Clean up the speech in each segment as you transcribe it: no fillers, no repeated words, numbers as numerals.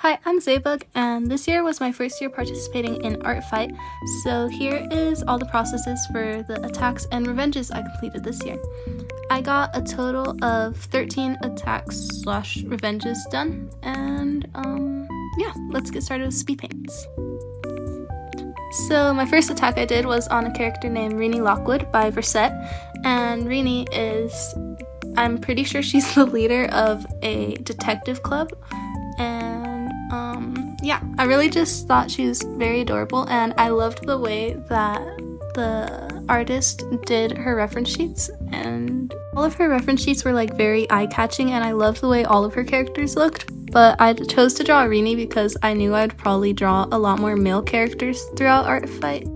Hi, I'm Zaybug, and this year was my first year participating in Artfight, so here is all the processes for the attacks and revenges I completed this year. I got a total of 13 attacks/revenges done, and yeah, let's get started with speed paints. So my first attack I did was on a character named Reie Lockwood by Verset, and Reie is, I'm pretty sure she's the leader of a detective club, and yeah, I really just thought she was very adorable, and I loved the way that the artist did her reference sheets, and all of her reference sheets were like very eye-catching, and I loved the way all of her characters looked. But I chose to draw Reie because I knew I'd probably draw a lot more male characters throughout Artfight.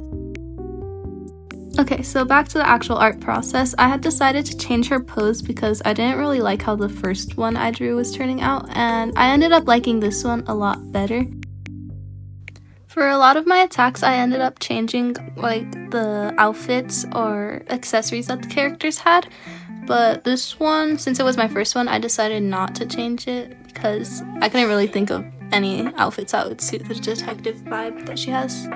Okay, so back to the actual art process. I had decided to change her pose because I didn't really like how the first one I drew was turning out, and I ended up liking this one a lot better. For a lot of my attacks, I ended up changing like the outfits or accessories that the characters had, but this one, since it was my first one, I decided not to change it because I couldn't really think of any outfits that would suit the detective vibe that she has.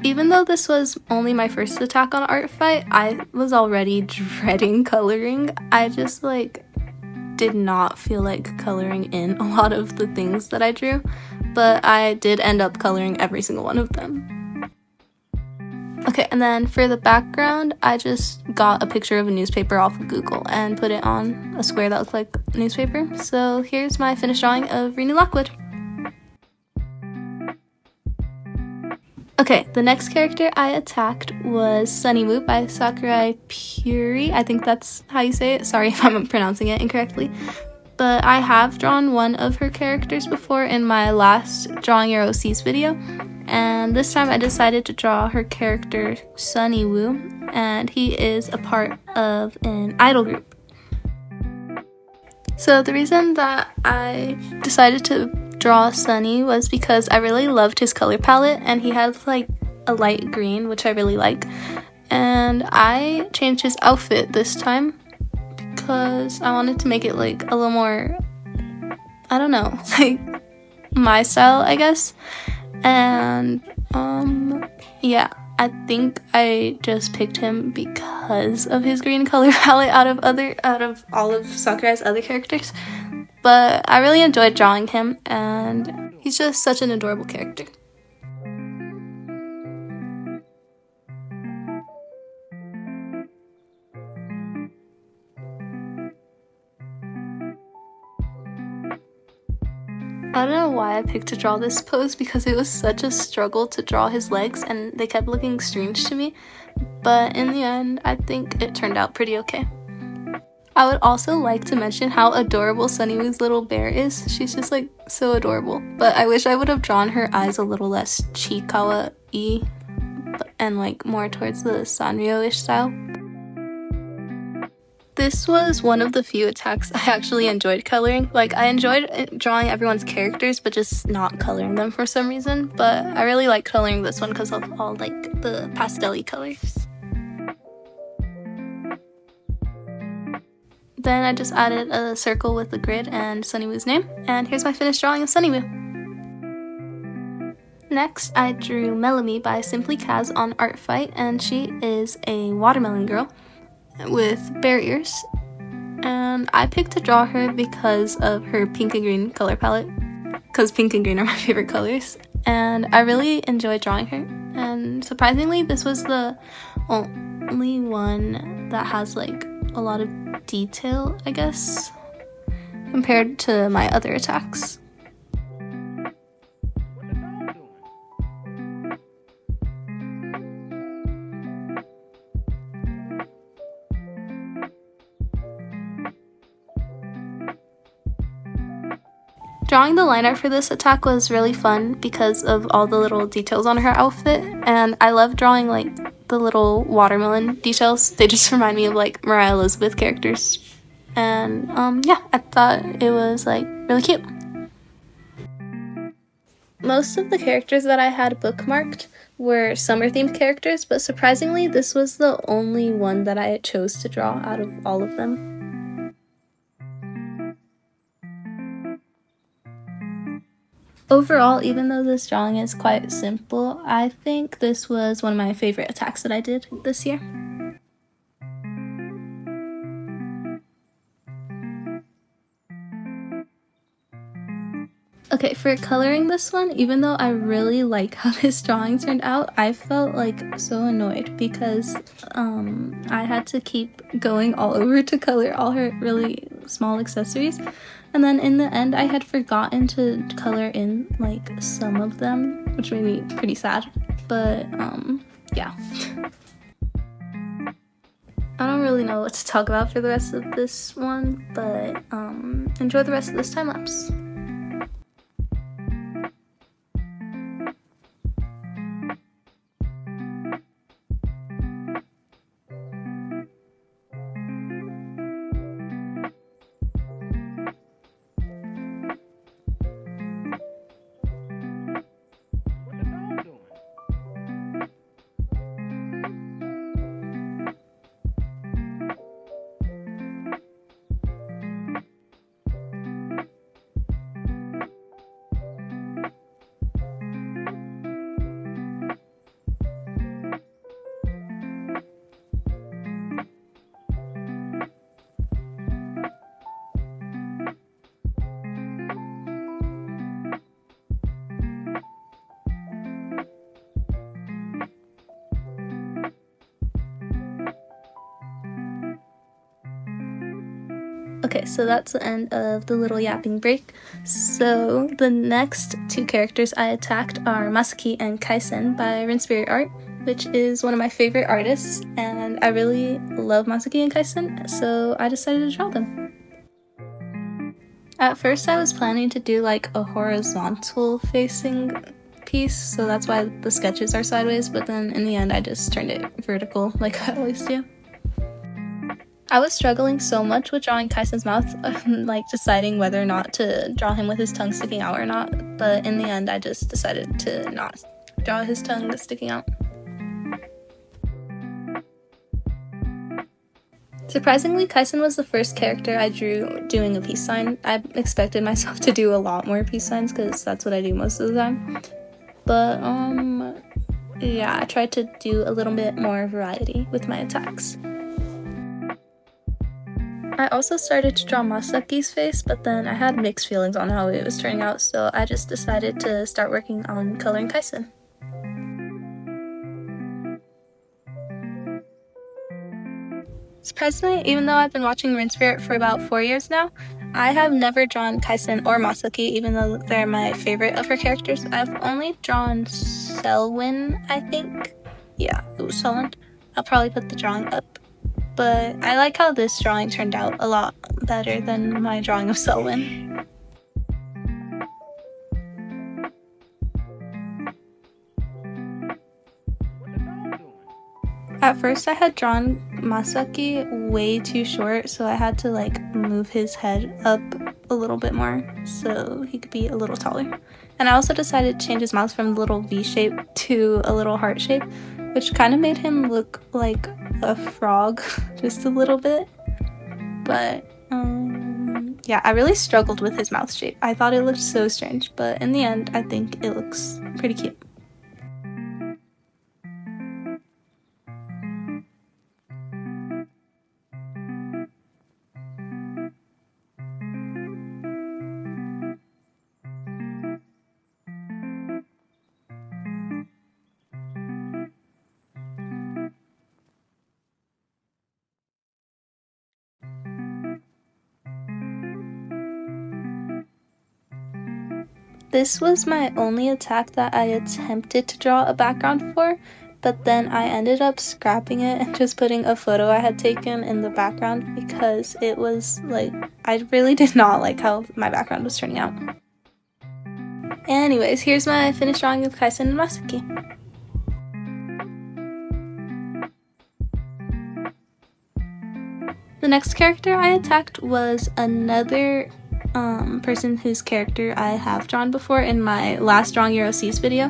Even though this was only my first attack on Artfight, I was already dreading coloring. I just did not feel like coloring in a lot of the things that I drew, but I did end up coloring every single one of them. Okay, and then for the background, I just got a picture of a newspaper off of Google and put it on a square that looked like a newspaper. So here's my finished drawing of Reie Lockwood. Okay, the next character I attacked was Moot by Sakurai Puri. I think that's how you say it. Sorry if I'm pronouncing it incorrectly. But I have drawn one of her characters before in my last Drawing Your OCs video. And this time I decided to draw her character Hosino, and he is a part of an idol group. So the reason that I decided to draw Sunny was because I really loved his color palette, and he had like a light green, which I really like, and I changed his outfit this time because I wanted to make it like a little more, I don't know, like my style, I guess. And yeah, I think I just picked him because of his green color palette out of all of Sakurai's other characters. But I really enjoyed drawing him, and he's just such an adorable character. I don't know why I picked to draw this pose because it was such a struggle to draw his legs and they kept looking strange to me, but in the end I think it turned out pretty okay. I would also like to mention how adorable Sunny's little bear is. She's just like so adorable, but I wish I would have drawn her eyes a little less Chikawa-y and like more towards the Sanrio-ish style. This was one of the few attacks I actually enjoyed coloring. Like, I enjoyed drawing everyone's characters, but just not coloring them for some reason. But I really like coloring this one because of all like the pastel-y colors. Then I just added a circle with the grid and Sunny's name, and here's my finished drawing of Sunny. Next, I drew Melanie by Simply Kaz on Artfight, and she is a watermelon girl with bear ears, and I picked to draw her because of her pink and green color palette, because pink and green are my favorite colors, and I really enjoyed drawing her. And surprisingly, this was the only one that has like a lot of detail, I guess, compared to my other attacks. Drawing the line art for this attack was really fun because of all the little details on her outfit, and I love drawing like the little watermelon details. They just remind me of like Reie Elizabeth characters, and yeah, I thought it was like really cute. Most of the characters that I had bookmarked were summer themed characters, but surprisingly this was the only one that I chose to draw out of all of them. Overall, even though this drawing is quite simple, I think this was one of my favorite attacks that I did this year. Okay, for coloring this one, even though I really like how this drawing turned out, I felt like so annoyed because I had to keep going all over to color all her really small accessories, and then in the end I had forgotten to color in like some of them, which made me pretty sad, but yeah. I don't really know what to talk about for the rest of this one, but enjoy the rest of this time lapse. Okay, so that's the end of the little yapping break. So the next two characters I attacked are Masaki and Kaisen by Rinspirit Art, which is one of my favorite artists, and I really love Masaki and Kaisen, so I decided to draw them. At first I was planning to do like a horizontal facing piece, so that's why the sketches are sideways, but then in the end I just turned it vertical like I always do. I was struggling so much with drawing Kaisen's mouth, like deciding whether or not to draw him with his tongue sticking out or not, but in the end I just decided to not draw his tongue sticking out. Surprisingly, Kaisen was the first character I drew doing a peace sign. I expected myself to do a lot more peace signs because that's what I do most of the time, but yeah, I tried to do a little bit more variety with my attacks. I also started to draw Masaki's face, but then I had mixed feelings on how it was turning out, so I just decided to start working on coloring Kaisen. Surprisingly, even though I've been watching Rinspirit for about 4 years now, I have never drawn Kaisen or Masaki, even though they're my favorite of her characters. I've only drawn Selwyn, I think. Yeah, it was Selwyn. I'll probably put the drawing up. But I like how this drawing turned out a lot better than my drawing of Selwyn. At first I had drawn Masaki way too short, so I had to like move his head up a little bit more so he could be a little taller. And I also decided to change his mouth from the little V shape to a little heart shape, which kind of made him look like a frog just a little bit. But yeah, I really struggled with his mouth shape. I thought it looked so strange, but in the end I think it looks pretty cute. This was my only attack that I attempted to draw a background for, but then I ended up scrapping it and just putting a photo I had taken in the background because it was like, I really did not like how my background was turning out. Anyways, here's my finished drawing of Kaisen and Masaki. The next character I attacked was another person whose character I have drawn before in my last Drawing Your OCs video,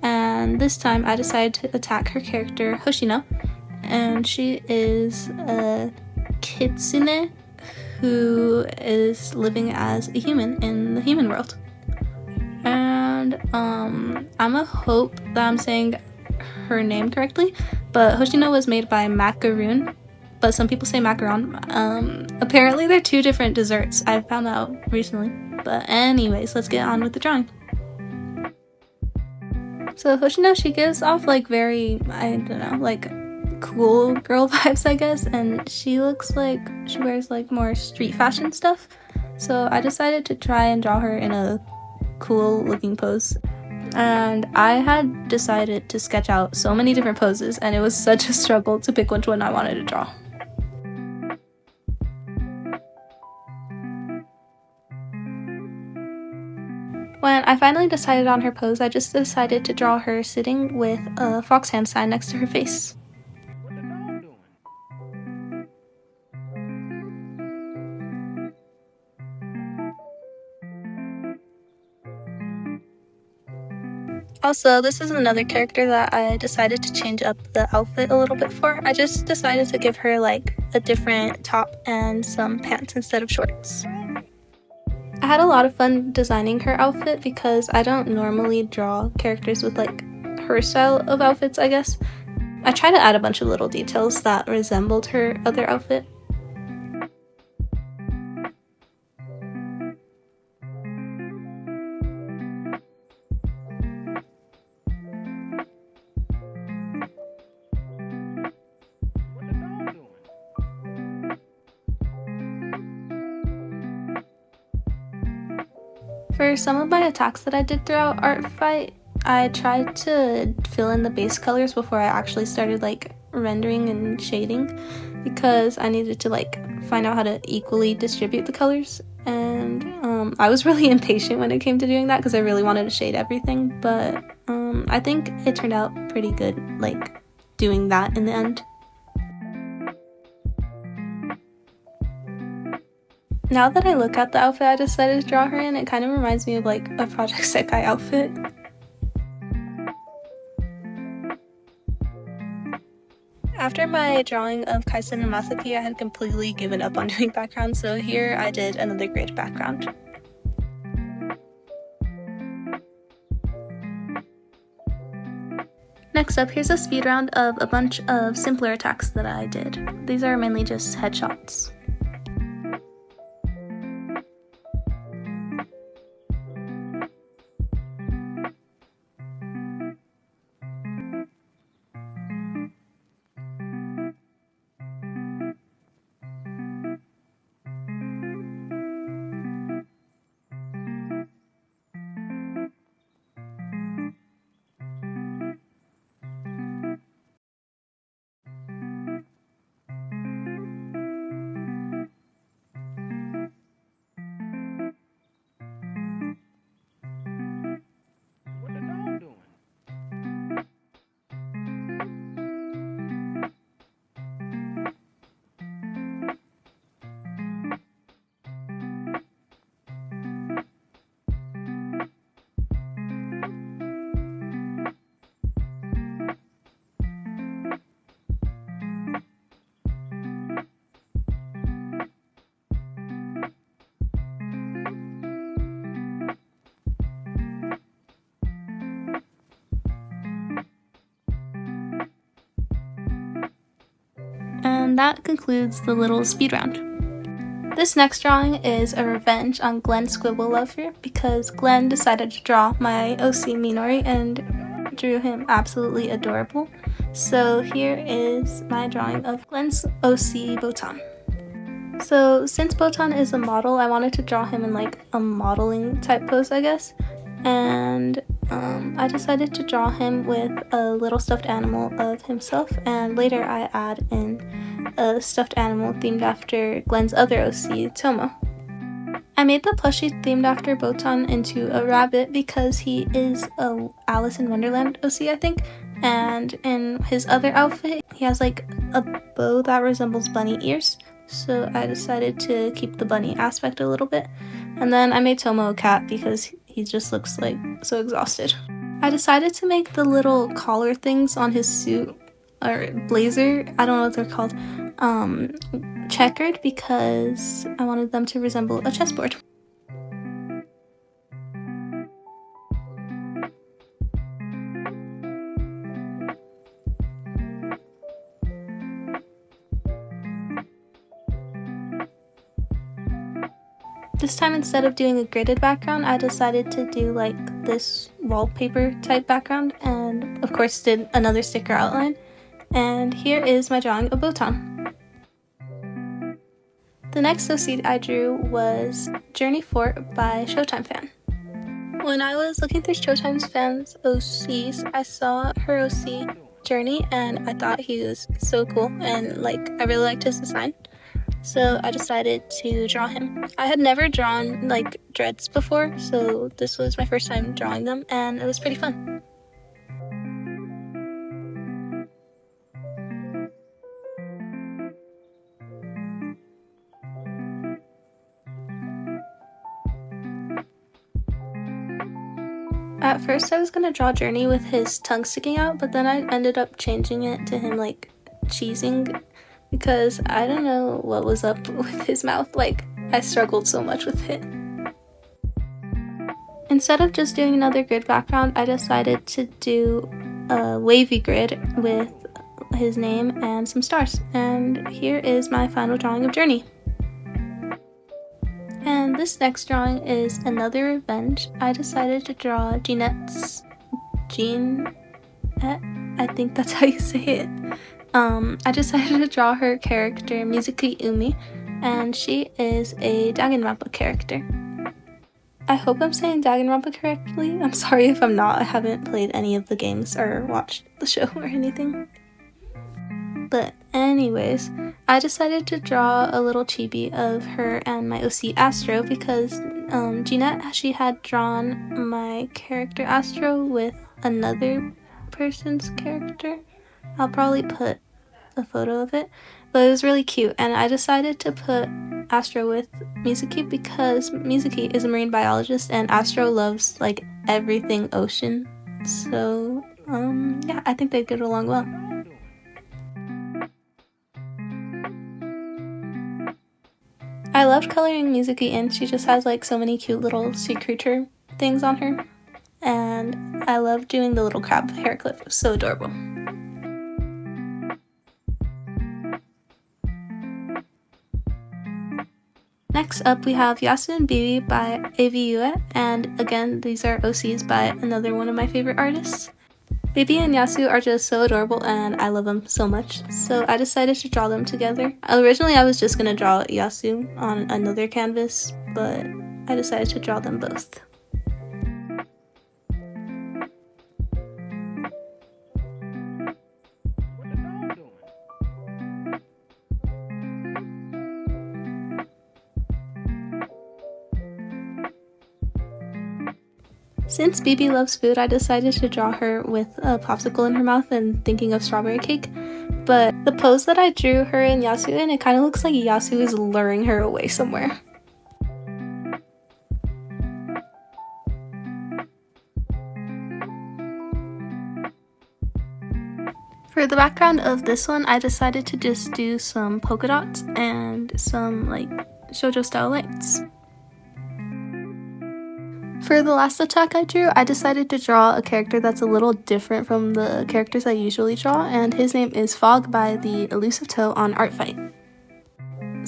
and this time I decided to attack her character Hosino, and she is a kitsune who is living as a human in the human world. I'ma hope that I'm saying her name correctly, but Hosino was made by Macaroon, but some people say macaron. Apparently they're two different desserts, I found out recently. But anyways, let's get on with the drawing. So Hoshino, she gives off like very, I don't know, like cool girl vibes, I guess, and she looks like she wears like more street fashion stuff. So I decided to try and draw her in a cool looking pose. And I had decided to sketch out so many different poses, and it was such a struggle to pick which one I wanted to draw. When I finally decided on her pose, I just decided to draw her sitting with a fox hand sign next to her face. What the dog doing? Also, this is another character that I decided to change up the outfit a little bit for. I just decided to give her like a different top and some pants instead of shorts. I had a lot of fun designing her outfit because I don't normally draw characters with like her style of outfits, I guess. I try to add a bunch of little details that resembled her other outfit. For some of my attacks that I did throughout Artfight, I tried to fill in the base colors before I actually started like rendering and shading because I needed to like find out how to equally distribute the colors, and I was really impatient when it came to doing that because I really wanted to shade everything, but I think it turned out pretty good like doing that in the end. Now that I look at the outfit I decided to draw her in, it kind of reminds me of like a Project Sekai outfit. After my drawing of Kaisen and Masaki, I had completely given up on doing backgrounds, so here I did another grid background. Next up, here's a speed round of a bunch of simpler attacks that I did. These are mainly just headshots. And that concludes the little speed round. This next drawing is a revenge on Glenn Squibble Lover because Glenn decided to draw my OC Minori and drew him absolutely adorable. So here is my drawing of Glenn's OC Botan. So since Botan is a model, I wanted to draw him in like a modeling type pose, I guess. And I decided to draw him with a little stuffed animal of himself, and later I add in a stuffed animal themed after Glenn's other OC, Tomo. I made the plushie themed after Botan into a rabbit because he is a Alice in Wonderland OC, I think, and in his other outfit he has like a bow that resembles bunny ears, so I decided to keep the bunny aspect a little bit. And then I made Tomo a cat because he just looks like so exhausted. I decided to make the little collar things on his suit or blazer, I don't know what they're called, checkered because I wanted them to resemble a chessboard. This time, instead of doing a gridded background, I decided to do like this wallpaper type background, and of course did another sticker outline. And here is my drawing of Botan. The next OC I drew was Journey 4 by Showtime Fan. When I was looking through Showtime's fans' OCs, I saw her OC Journey, and I thought he was so cool, and like I really liked his design. So I decided to draw him. I had never drawn like dreads before, so this was my first time drawing them, and it was pretty fun. At first I was gonna draw Journey with his tongue sticking out, but then I ended up changing it to him like cheesing, because I don't know what was up with his mouth. Like, I struggled so much with it. Instead of just doing another grid background, I decided to do a wavy grid with his name and some stars. And here is my final drawing of Journey. And this next drawing is another revenge. I decided to draw Jeanette, I think that's how you say it. I decided to draw her character Mizuki Umi, and she is a Danganronpa character. I hope I'm saying Danganronpa correctly. I'm sorry if I'm not. I haven't played any of the games or watched the show or anything. But anyways, I decided to draw a little chibi of her and my OC Astro because Jeanette, she had drawn my character Astro with another person's character. I'll probably put a photo of it, but it was really cute, and I decided to put Astro with Mizuki because Mizuki is a marine biologist and Astro loves like everything ocean. So yeah, I think they'd get along well. I loved coloring Mizuki in. She just has like so many cute little sea creature things on her, and I love doing the little crab hair clip. It was so adorable. Next up, we have Yasu and Baby by Aviue, and again, these are OCs by another one of my favorite artists. Baby and Yasu are just so adorable, and I love them so much, so I decided to draw them together. Originally, I was just going to draw Yasu on another canvas, but I decided to draw them both. Since Bibi loves food, I decided to draw her with a popsicle in her mouth and thinking of strawberry cake. But the pose that I drew her and Yasu in, it kind of looks like Yasu is luring her away somewhere. For the background of this one, I decided to just do some polka dots and some like shoujo style lights. For the last attack I drew, I decided to draw a character that's a little different from the characters I usually draw, and his name is Fog by the Elusive Toe on Artfight.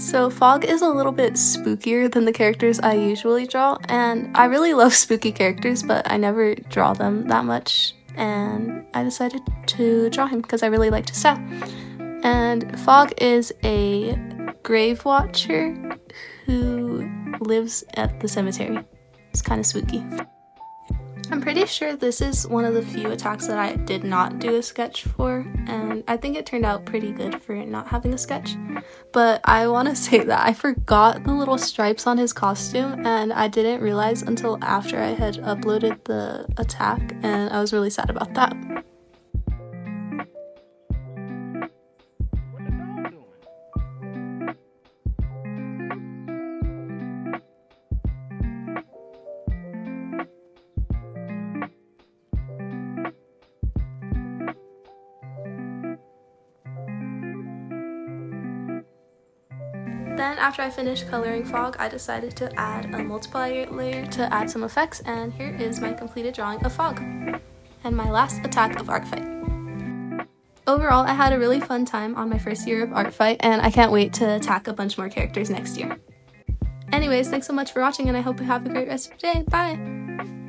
So Fog is a little bit spookier than the characters I usually draw, and I really love spooky characters, but I never draw them that much, and I decided to draw him because I really liked his style. And Fog is a grave watcher who lives at the cemetery. It's kind of spooky. I'm pretty sure this is one of the few attacks that I did not do a sketch for, and I think it turned out pretty good for not having a sketch. But I want to say that I forgot the little stripes on his costume, and I didn't realize until after I had uploaded the attack, and I was really sad about that. Then after I finished coloring Fog, I decided to add a multiplier layer to add some effects, and here is my completed drawing of Fog, and my last attack of Artfight. Overall, I had a really fun time on my first year of Artfight, and I can't wait to attack a bunch more characters next year. Anyways, thanks so much for watching and I hope you have a great rest of your day. Bye!